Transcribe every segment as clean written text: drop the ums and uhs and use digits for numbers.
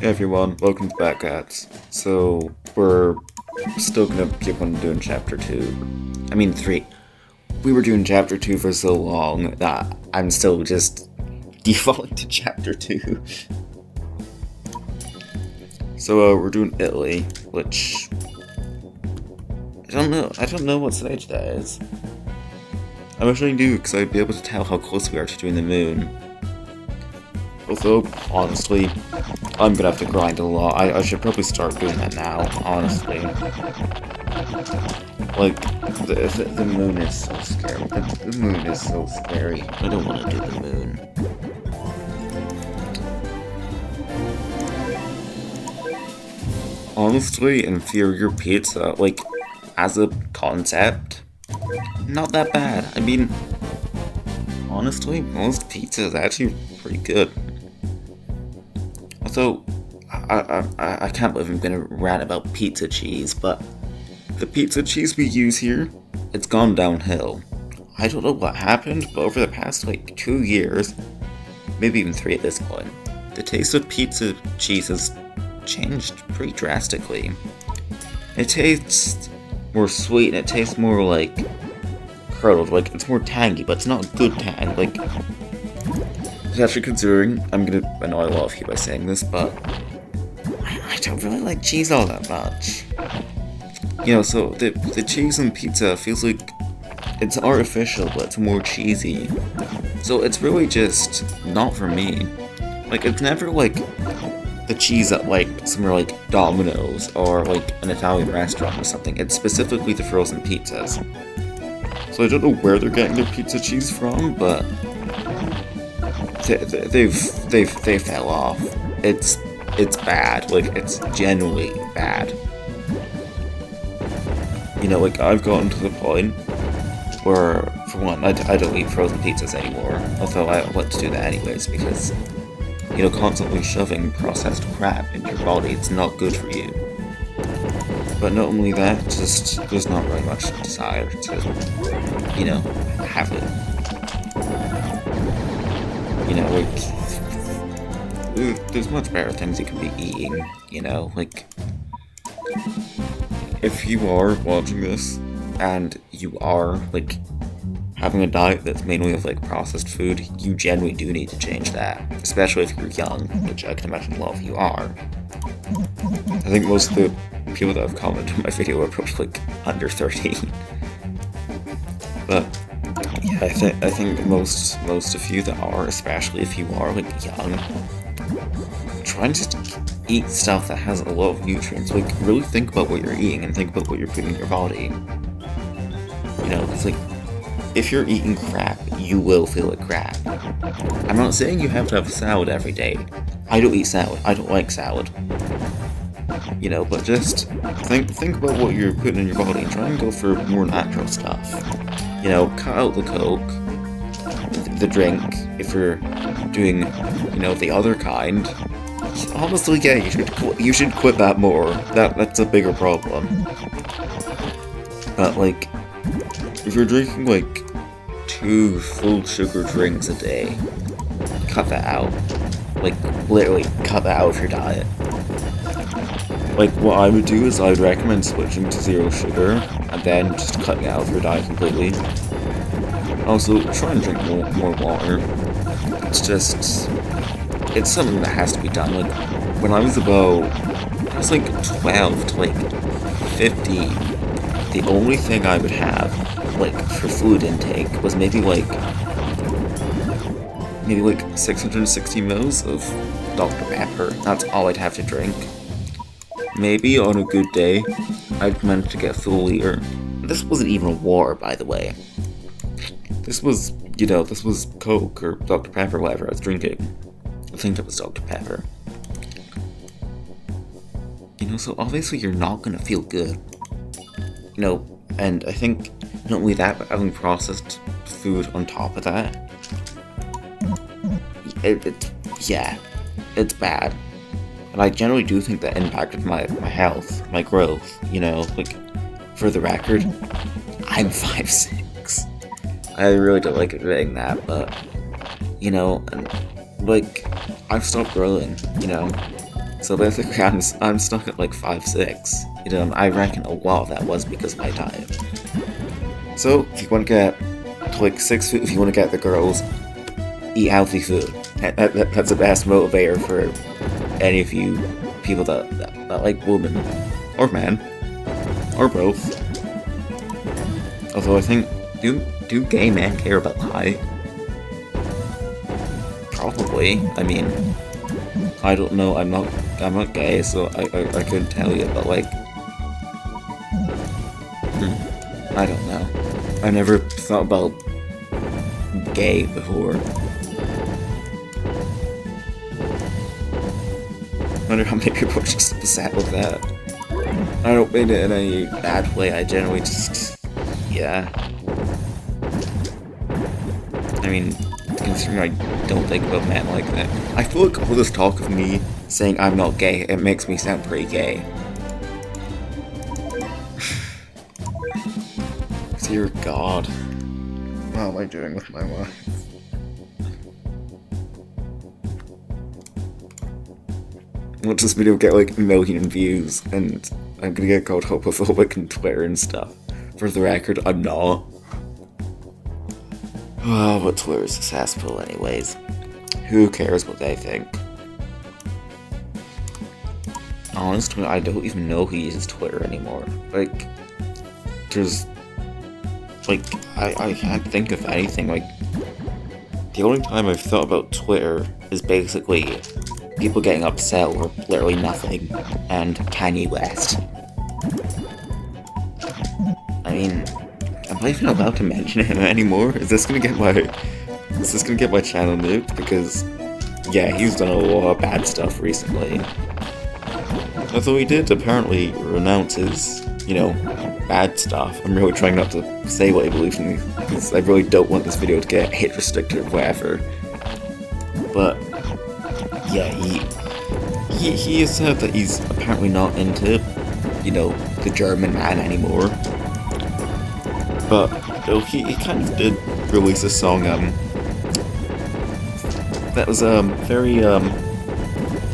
Hey everyone, welcome to Batcats. So, we're still gonna keep on doing chapter 2. I mean 3. We were doing chapter 2 for so long that I'm still just defaulting to chapter 2. So, we're doing Italy, which... I don't know what stage that is. I wish I knew, because I'd be able to tell how close we are to doing the moon. Although, honestly, I'm gonna have to grind a lot. I should probably start doing that now, honestly. Like, the moon is so scary. The moon is so scary. I don't want to do the moon. Honestly, inferior pizza, like, as a concept, not that bad. I mean, honestly, most pizza is actually pretty good. So, I can't believe I'm gonna rant about pizza cheese, but the pizza cheese we use here, it's gone downhill. I don't know what happened, but over the past, 2 years, maybe even 3 at this point, the taste of pizza cheese has changed pretty drastically. It tastes more sweet, and it tastes more, curdled, it's more tangy, but it's not good tang, Especially considering, I'm gonna annoy a lot of you by saying this, but I don't really like cheese all that much. So the cheese on pizza feels like it's artificial, but it's more cheesy. So it's really just not for me. It's never the cheese at somewhere like Domino's or an Italian restaurant or something. It's specifically the frozen pizzas. So I don't know where they're getting their pizza cheese from, but they fell off. It's bad. It's genuinely bad. I've gotten to the point where, for one, I don't eat frozen pizzas anymore. Although I want to do that anyways, because, constantly shoving processed crap into your body, it's not good for you. But not only that, just there's not really much desire to, have it. There's much better things you can be eating, if you are watching this, and you are, having a diet that's mainly of, processed food, you genuinely do need to change that, especially if you're young, which I can imagine a lot of you are. I think most of the people that have commented on my video are probably, under 13. But yeah, I think most of you that are, especially if you are young, try and just eat stuff that has a lot of nutrients. Really think about what you're eating and think about what you're putting in your body. Because if you're eating crap, you will feel like crap. I'm not saying you have to have a salad every day. I don't eat salad. I don't like salad. But just think about what you're putting in your body and try and go for more natural stuff. Cut out the Coke, the drink, if you're doing, the other kind. Honestly, yeah, you should quit that more. That's a bigger problem. But, if you're drinking, 2 full sugar drinks a day, cut that out. Literally, cut that out of your diet. What I would do is I would recommend switching to 0 sugar, and then just cutting it out of your diet completely. Also, try and drink more water. It's something that has to be done. When I was 12 to 15, the only thing I would have, for fluid intake was maybe 660 mils of Dr. Pepper. That's all I'd have to drink. Maybe on a good day, I'd manage to get a full liter. This wasn't even water, by the way. This was, this was Coke or Dr. Pepper, whatever I was drinking. I think it was Dr. Pepper. So obviously you're not gonna feel good. And I think not only that, but having processed food on top of that, it's bad. And I generally do think that impacted my health, my growth, for the record, I'm 5'6". I really don't like admitting that, but, and, I've stopped growing, So basically, I'm stuck at like 5'6". You know, and I reckon a lot of that was because of my diet. So if you want to get to like 6 foot, if you want to get the girls, eat healthy food. That's the best motivator for any of you people that like women or men or both. Although I think do gay men care about height? Probably. I mean, I don't know. I'm not gay, so I couldn't tell you. But like, I don't know. I never thought about gay before. I wonder how many people are just upset with that. I don't mean it in any bad way. I generally just, yeah. I mean, considering I don't think about men like that. I feel like all this talk of me saying I'm not gay, it makes me sound pretty gay. Dear God. What am I doing with my life? I want this video to get like 1 million views, and I'm gonna get called homophobic on Twitter and stuff. For the record, I'm not. Oh, but Twitter's a cesspool anyways. Who cares what they think? Honestly, I don't even know who uses Twitter anymore. Like, there's... like, I can't think of anything. Like, the only time I've thought about Twitter is basically people getting upset over literally nothing, and Kanye West. I mean, am I even allowed to mention him anymore? Is this gonna get my channel nuked? Because, yeah, he's done a lot of bad stuff recently. Although he did apparently renounce his, you know, bad stuff. I'm really trying not to say what I believe in, because I really don't want this video to get hit restricted or whatever. But yeah, he has said that he's apparently not into, you know, the German man anymore. But he kind of did release a song that was very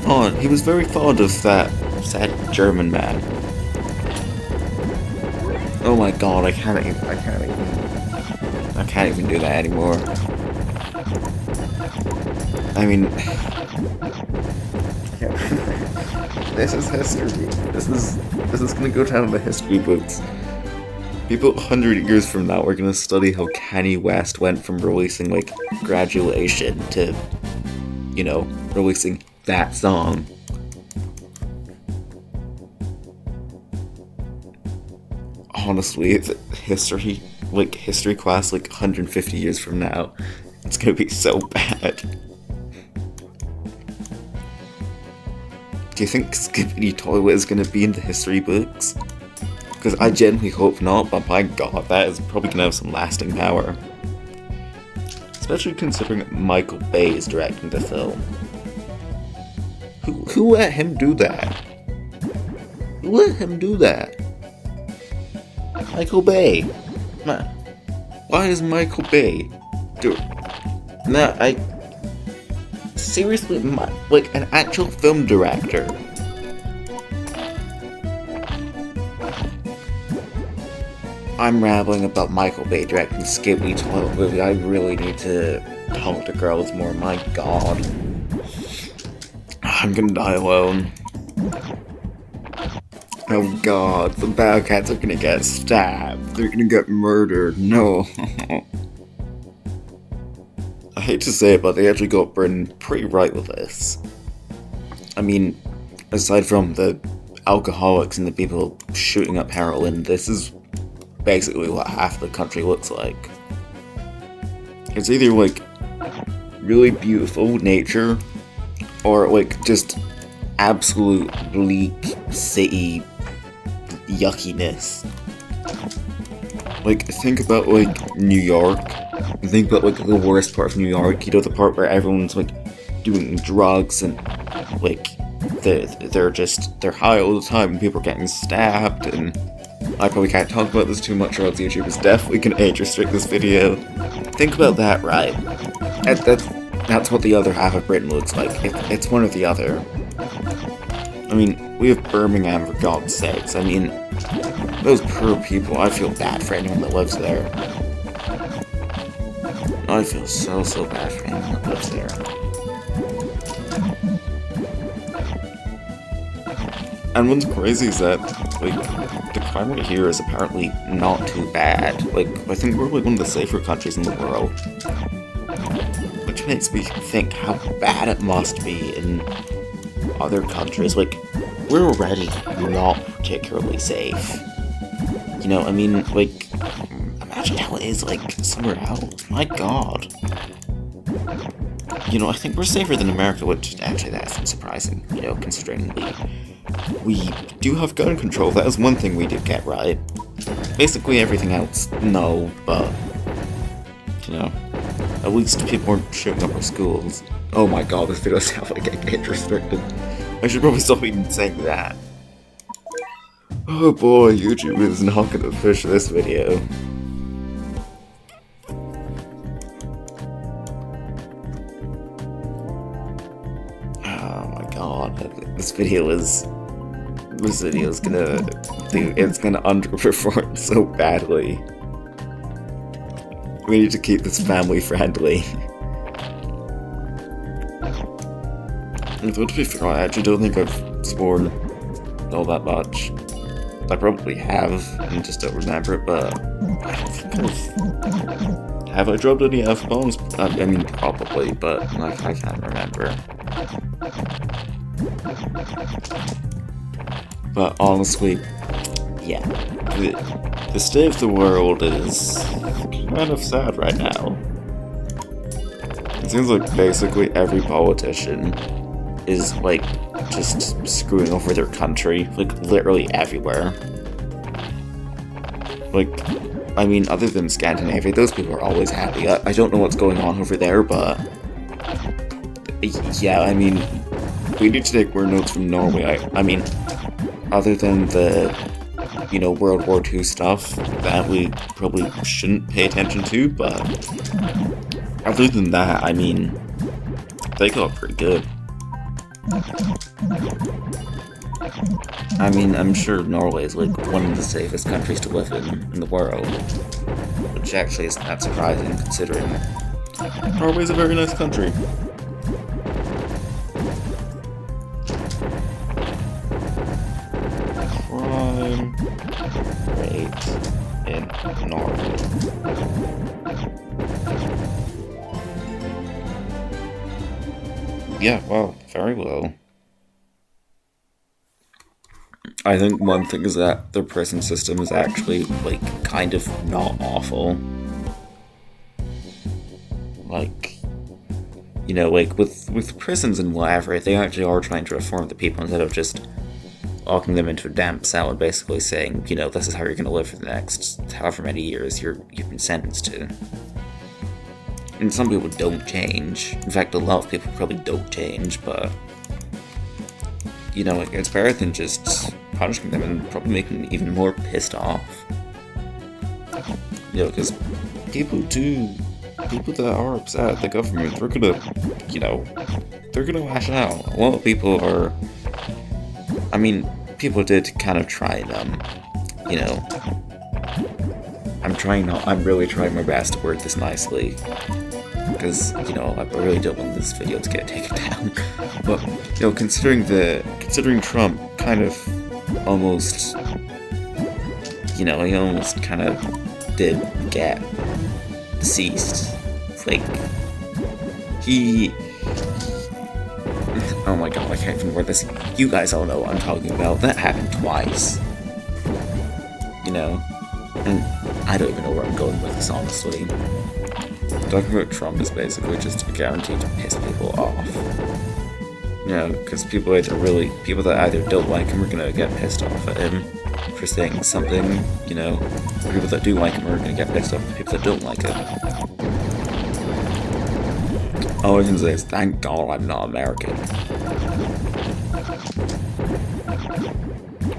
fond. He was very fond of that said German man. Oh my God, I can't even do that anymore. I mean, this is history. This is gonna go down in the history books. People 100 years from now are gonna study how Kanye West went from releasing like Graduation to, you know, releasing that song. Honestly, history class like 150 years from now, it's gonna be so bad. Do you think Skippity Toilet is gonna be in the history books? Because I genuinely hope not, but my God, that is probably gonna have some lasting power. Especially considering that Michael Bay is directing the film. Who let him do that? Who let him do that? Michael Bay. Man, why is Michael Bay do? No, seriously, like an actual film director. I'm rambling about Michael Bay directing the Skippity Toilet movie. I really need to talk to girls more. My God, I'm gonna die alone. Oh God, the bad cats are gonna get stabbed. They're gonna get murdered. No. I hate to say it, but they actually got Britain pretty right with this. I mean, aside from the alcoholics and the people shooting up heroin, this is basically what half the country looks like. It's either like really beautiful nature, or like just absolute bleak city yuckiness. Like, think about like New York. Think about like the worst part of New York. You know, the part where everyone's like doing drugs and like they're high all the time and people are getting stabbed. And I probably can't talk about this too much, or else YouTube is definitely gonna age restrict this video. Think about that, right? That's what the other half of Britain looks like. It's one or the other. I mean, we have Birmingham, for God's sakes. I mean, those poor people, I feel bad for anyone that lives there. I feel so bad for anyone that lives there. And what's crazy is that, like, the crime rate here is apparently not too bad. Like, I think we're like one of the safer countries in the world. Which makes me think how bad it must be in other countries. Like, we're already not particularly safe. You know, I mean, like, imagine how it is, like, somewhere else. My god. You know, I think we're safer than America, which actually that's surprising, you know, considering we do have gun control. That is one thing we did get right. Basically everything else, no, but, you know, at least people weren't shooting up our schools. Oh my god, this video sounds like I get restricted. I should probably stop even saying that. Oh boy, YouTube is not gonna push this video. Oh my god, this video is gonna underperform so badly. We need to keep this family friendly. Though to be fair, I actually don't think I've sworn all that much. I probably have, and just don't remember it, but I don't think have I dropped any F-bombs? I mean, probably, but I can't remember. But honestly, yeah, the state of the world is kind of sad right now. It seems like basically every politician is, like, just screwing over their country, like, literally everywhere. Like, I mean, other than Scandinavia, those people are always happy. I don't know what's going on over there, but yeah, I mean, we need to take more notes from Norway. I mean, other than the, you know, World War II stuff that we probably shouldn't pay attention to, but other than that, I mean, they got pretty good. I mean, I'm sure Norway is like one of the safest countries to live in the world, which actually isn't that surprising considering Norway's a very nice country. Crime rate in Norway. Yeah, well, very low. I think one thing is that their prison system is actually, like, kind of not awful. Like, you know, like, with prisons and whatever, they actually are trying to reform the people instead of just locking them into a damp cell and basically saying, you know, this is how you're going to live for the next however many years you've been sentenced to. And some people don't change. In fact, a lot of people probably don't change, but, you know, it's better than just punishing them and probably making them even more pissed off. You know, because people that are upset at the government, they're gonna, you know, they're gonna lash out. A lot of people are, I mean, people did kind of try them, you know. I'm really trying my best to word this nicely, because, you know, I really don't want this video to get taken down. But, you know, considering Trump kind of almost, you know, he almost kind of did get deceased. Like, oh my god, I can't even word this. You guys all know what I'm talking about. That happened twice. You know? And I don't even know where I'm going with this, honestly. Talking about Trump is basically just a guarantee to piss people off. You know, because people that either don't like him are gonna get pissed off at him for saying something, you know. People that do like him are gonna get pissed off at people that don't like him. All I can say is, thank God I'm not American.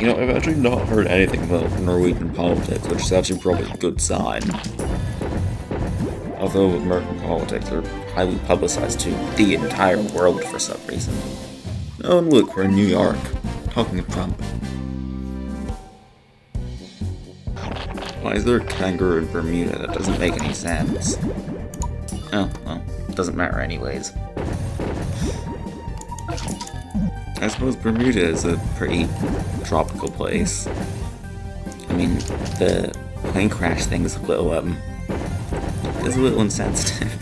You know, I've actually not heard anything about Norwegian politics, which is actually probably a good sign. Although American politics are highly publicized to the entire world for some reason. Oh, and look, we're in New York. talking of Trump. Why is there a kangaroo in Bermuda? That doesn't make any sense. Oh, well, it doesn't matter anyways. I suppose Bermuda is a pretty tropical place. I mean, the plane crash thing is a little insensitive.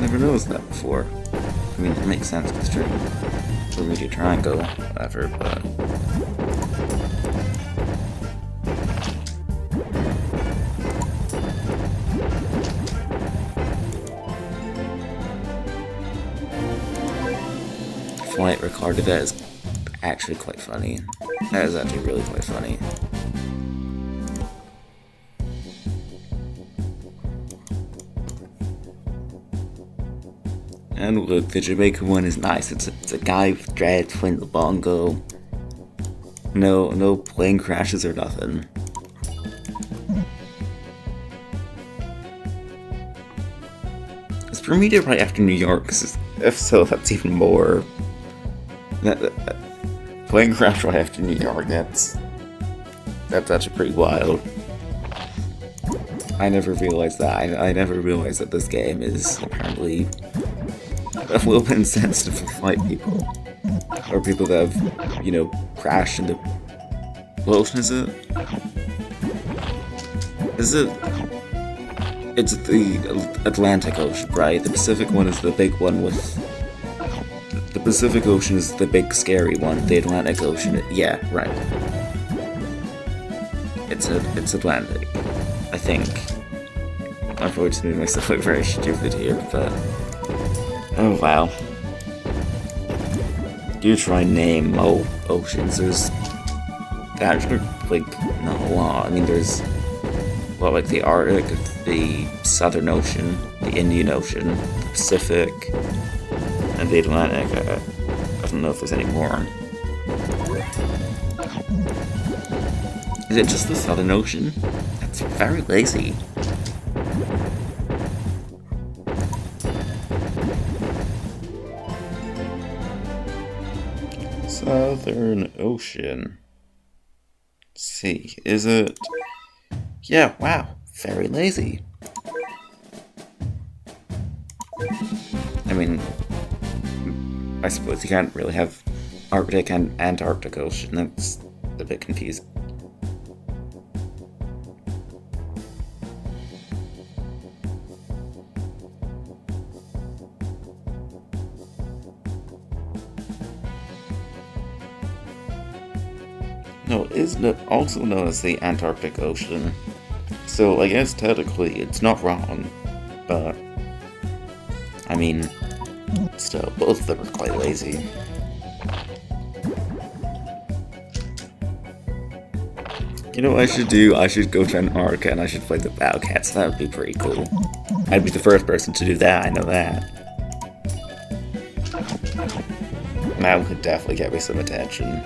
Never noticed that before. I mean, it makes sense considering Bermuda Triangle, whatever, but... Flight recorded that is actually quite funny. That is actually really quite funny. And look, the Jamaican one is nice. It's a guy with dreads playing the bongo. No plane crashes or nothing. Is Bermuda right after New York? 'Cause if so, that's even more. Plane crash right after New York. That's actually pretty wild. I never realized that. I never realized that this game is apparently a little bit insensitive for flight people. Or people that have, you know, crashed into... What ocean is it? Is it... It's the Atlantic Ocean, right? The Pacific one is the big one with... The Pacific Ocean is the big scary one. The Atlantic Ocean... Yeah, right. It's Atlantic, I think. I'm probably just making myself look very stupid here, but... Oh, wow. Do try and name oceans. There's actually, like, not a lot. I mean, there's, well, like the Arctic, the Southern Ocean, the Indian Ocean, the Pacific, and the Atlantic. I don't know if there's any more. Is it just the Southern Ocean? That's very lazy. Southern Ocean. Let's see, is it? Yeah, wow, very lazy. I mean, I suppose you can't really have Arctic and Antarctic Ocean. That's a bit confusing. No, it is also known as the Antarctic Ocean. So I guess technically it's not wrong, but I mean, still, both of them are quite lazy. You know what I should do? I should go to Antarctica and I should play the Bowcats. That would be pretty cool. I'd be the first person to do that, I know that. That would definitely get me some attention.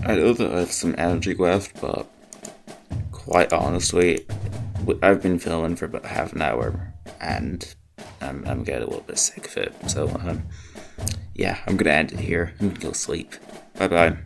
I know that I have some energy left, but quite honestly, I've been filming for about half an hour, and I'm getting a little bit sick of it. So, yeah, I'm gonna end it here. I'm gonna go sleep. Bye bye.